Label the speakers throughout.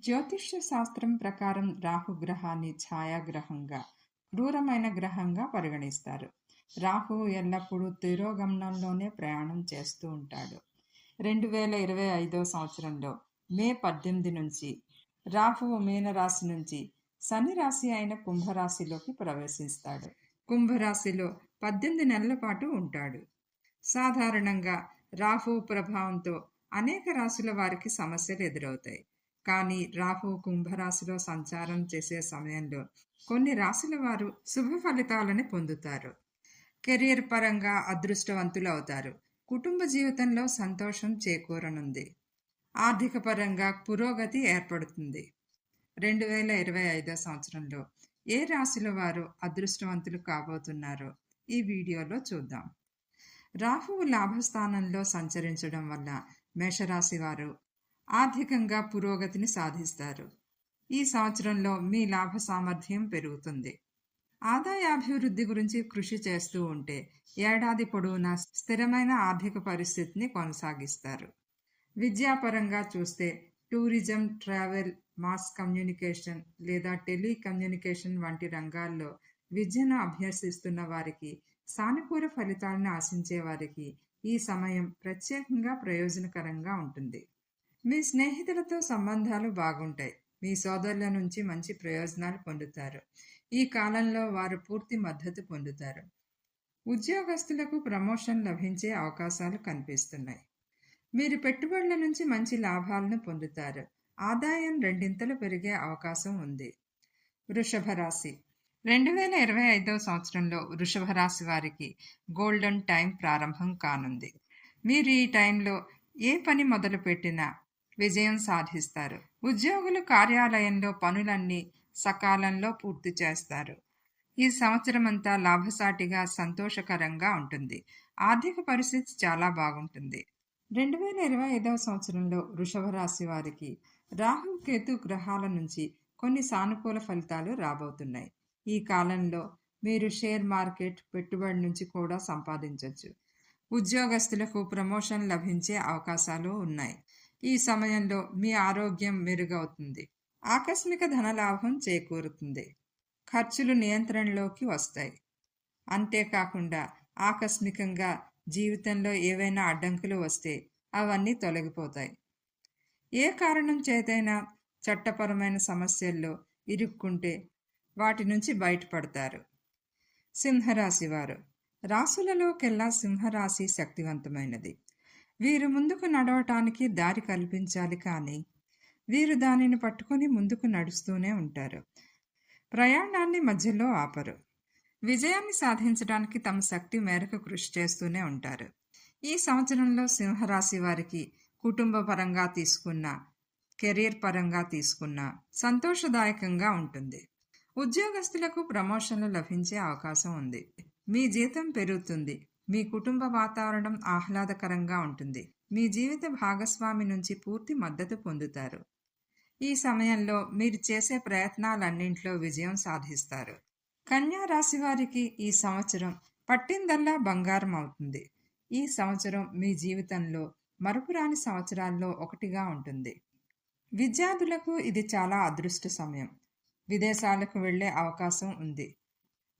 Speaker 1: జ్యోతిష్య శాస్త్రం ప్రకారం రాహుగ్రహాన్ని ఛాయాగ్రహంగా, క్రూరమైన గ్రహంగా పరిగణిస్తారు. రాహువు ఎల్లప్పుడూ తిరోగమనంలోనే ప్రయాణం చేస్తూ ఉంటాడు. 2025 సంవత్సరంలో మే 18 నుంచి రాహువు మీనరాశి నుంచి శని రాశి అయిన కుంభరాశిలోకి ప్రవేశిస్తాడు. కుంభరాశిలో 18 నెలల పాటు ఉంటాడు. సాధారణంగా రాహువు ప్రభావంతో అనేక రాశుల వారికి సమస్యలు ఎదురవుతాయి. కానీ రాహువు కుంభరాశిలో సంచారం చేసే సమయంలో కొన్ని రాశుల వారు శుభ ఫలితాలను పొందుతారు. కెరీర్ పరంగా అదృష్టవంతులు అవుతారు. కుటుంబ జీవితంలో సంతోషం చేకూరనుంది. ఆర్థిక పరంగా పురోగతి ఏర్పడుతుంది. 2025 సంవత్సరంలో ఏ రాశుల వారు అదృష్టవంతులు కాబోతున్నారో ఈ వీడియోలో చూద్దాం. రాహువు లాభస్థానంలో సంచరించడం వల్ల మేషరాశి వారు ఆర్థికంగా పురోగతిని సాధిస్తారు. ఈ సంవత్సరంలో మీ లాభ సామర్థ్యం పెరుగుతుంది. ఆదాయాభివృద్ధి గురించి కృషి చేస్తూ ఉంటే ఏడాది పొడవునా స్థిరమైన ఆర్థిక పరిస్థితిని కొనసాగిస్తారు. విద్యాపరంగా చూస్తే టూరిజం, ట్రావెల్, మాస్ కమ్యూనికేషన్ లేదా టెలికమ్యూనికేషన్ వంటి రంగాల్లో విద్యను అభ్యసిస్తున్న వారికి, సానుకూల ఫలితాలను ఆశించే వారికి ఈ సమయం ప్రత్యేకంగా ప్రయోజనకరంగా ఉంటుంది. మీ స్నేహితులతో సంబంధాలు బాగుంటాయి. మీ సోదరుల నుంచి మంచి ప్రయోజనాలు పొందుతారు. ఈ కాలంలో వారు పూర్తి మద్దతు పొందుతారు. ఉద్యోగస్తులకు ప్రమోషన్ లభించే అవకాశాలు కనిపిస్తున్నాయి. మీరు పెట్టుబడుల నుంచి మంచి లాభాలను పొందుతారు. ఆదాయం రెండింతలు పెరిగే అవకాశం ఉంది. వృషభ రాశి 2025 సంవత్సరంలో వృషభ రాశి వారికి గోల్డెన్ టైం ప్రారంభం కానుంది. మీరు ఈ టైంలో ఏ పని మొదలుపెట్టినా విజయం సాధిస్తారు. ఉద్యోగులు కార్యాలయంలో పనులన్నీ సకాలంలో పూర్తి చేస్తారు. ఈ సంవత్సరం అంతా లాభసాటిగా, సంతోషకరంగా ఉంటుంది. ఆర్థిక పరిస్థితి చాలా బాగుంటుంది. 2025 సంవత్సరంలో వృషభ రాశి వారికి రాహు, కేతు గ్రహాల నుంచి కొన్ని సానుకూల ఫలితాలు రాబోతున్నాయి. ఈ కాలంలో మీరు షేర్ మార్కెట్, పెట్టుబడి నుంచి కూడా సంపాదించవచ్చు. ఉద్యోగస్తులకు ప్రమోషన్ లభించే అవకాశాలు ఉన్నాయి. ఈ సమయంలో మీ ఆరోగ్యం మెరుగవుతుంది. ఆకస్మిక ధనలాభం చేకూరుతుంది. ఖర్చులు నియంత్రణలోకి వస్తాయి. అంతేకాకుండా ఆకస్మికంగా జీవితంలో ఏవైనా అడ్డంకులు వస్తే అవన్నీ తొలగిపోతాయి. ఏ కారణం చేతైనా చట్టపరమైన సమస్యల్లో ఇరుక్కుంటే వాటి నుంచి బయటపడతారు. సింహరాశి వారు రాశులలోకెల్లా సింహరాశి శక్తివంతమైనది. వీరు ముందుకు నడవటానికి దారి కల్పించాలి, కానీ వీరు దానిని పట్టుకొని ముందుకు నడుస్తూనే ఉంటారు. ప్రయాణాన్ని మధ్యలో ఆపరు. విజయాన్ని సాధించడానికి తమ శక్తి మేరకు కృషి చేస్తూనే ఉంటారు. ఈ సంవత్సరంలో సింహరాశి వారికి కుటుంబ పరంగా తీసుకున్న, కెరీర్ పరంగా తీసుకున్న సంతోషదాయకంగా ఉంటుంది. ఉద్యోగస్తులకు ప్రమోషన్లు లభించే అవకాశం ఉంది. మీ జీతం పెరుగుతుంది. మీ కుటుంబ వాతావరణం ఆహ్లాదకరంగా ఉంటుంది. మీ జీవిత భాగస్వామి నుంచి పూర్తి మద్దతు పొందుతారు. ఈ సమయంలో మీరు చేసే ప్రయత్నాలన్నింటిలో విజయం సాధిస్తారు. కన్యా రాశి వారికి ఈ సంవత్సరం పట్టిందల్లా బంగారం అవుతుంది. ఈ సంవత్సరం మీ జీవితంలో మరపురాని సంవత్సరాల్లో ఒకటిగా ఉంటుంది. విద్యార్థులకు ఇది చాలా అదృష్ట సమయం. విదేశాలకు వెళ్ళే అవకాశం ఉంది.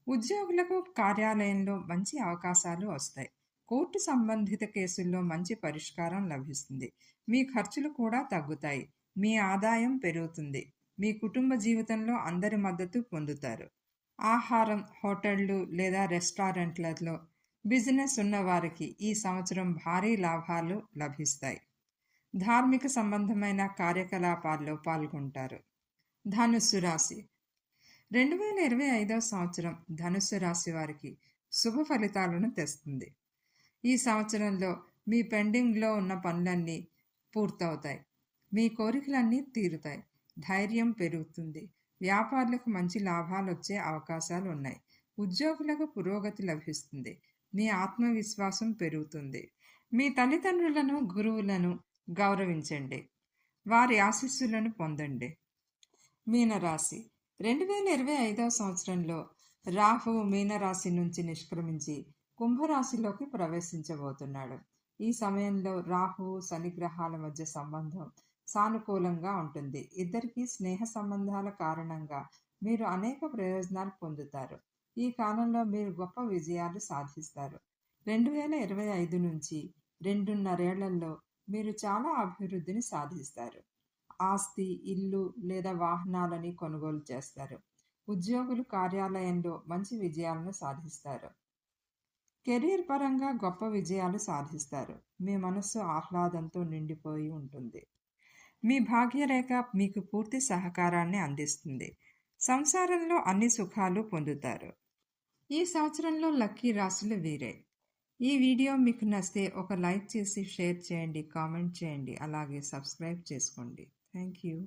Speaker 1: ఉద్యోగులకు కార్యాలయంలో మంచి అవకాశాలు వస్తాయి. కోర్టు సంబంధిత కేసుల్లో మంచి పరిష్కారం లభిస్తుంది. మీ ఖర్చులు కూడా తగ్గుతాయి. మీ ఆదాయం పెరుగుతుంది. మీ కుటుంబ జీవితంలో అందరి మద్దతు పొందుతారు. ఆహారం, హోటళ్లు లేదా రెస్టారెంట్లలో బిజినెస్ ఉన్నవారికి ఈ సంవత్సరం భారీ లాభాలు లభిస్తాయి. ధార్మిక సంబంధమైన కార్యకలాపాల్లో పాల్గొంటారు. ధనుస్సు రాశి 2025 సంవత్సరం ధనుస్సు రాశి వారికి శుభ ఫలితాలను తెస్తుంది. ఈ సంవత్సరంలో మీ పెండింగ్లో ఉన్న పనులన్నీ పూర్తవుతాయి. మీ కోరికలన్నీ తీరుతాయి. ధైర్యం పెరుగుతుంది. వ్యాపారులకు మంచి లాభాలు వచ్చే అవకాశాలు ఉన్నాయి. ఉద్యోగులకు పురోగతి లభిస్తుంది. మీ ఆత్మవిశ్వాసం పెరుగుతుంది. మీ తల్లిదండ్రులను, గురువులను గౌరవించండి. వారి ఆశీస్సులను పొందండి. మీనరాశి 2025 సంవత్సరంలో రాహువు మీనరాశి నుంచి నిష్క్రమించి కుంభరాశిలోకి ప్రవేశించబోతున్నాడు. ఈ సమయంలో రాహువు, శని గ్రహాల మధ్య సంబంధం సానుకూలంగా ఉంటుంది. ఇద్దరికీ స్నేహ సంబంధాల కారణంగా మీరు అనేక ప్రయోజనాలు పొందుతారు. ఈ కాలంలో మీరు గొప్ప విజయాలు సాధిస్తారు. 2025 నుంచి 2.5 ఏళ్లలో మీరు చాలా అభివృద్ధిని సాధిస్తారు. ఆస్తి, ఇల్లు లేదా వాహనాలని కొనుగోలు చేస్తారు. ఉద్యోగులు కార్యాలయంలో మంచి విజయాలను సాధిస్తారు. కెరీర్ పరంగా గొప్ప విజయాలు సాధిస్తారు. మీ మనస్సు ఆహ్లాదంతో నిండిపోయి ఉంటుంది. మీ భాగ్యరేఖ మీకు పూర్తి సహకారాన్ని అందిస్తుంది. సంసారంలో అన్ని సుఖాలు పొందుతారు. ఈ సంవత్సరంలో లక్కీ రాశులు వీరే. ఈ వీడియో మీకు నచ్చితే ఒక లైక్ చేసి షేర్ చేయండి, కామెంట్ చేయండి, అలాగే సబ్స్క్రైబ్ చేసుకోండి. Thank you.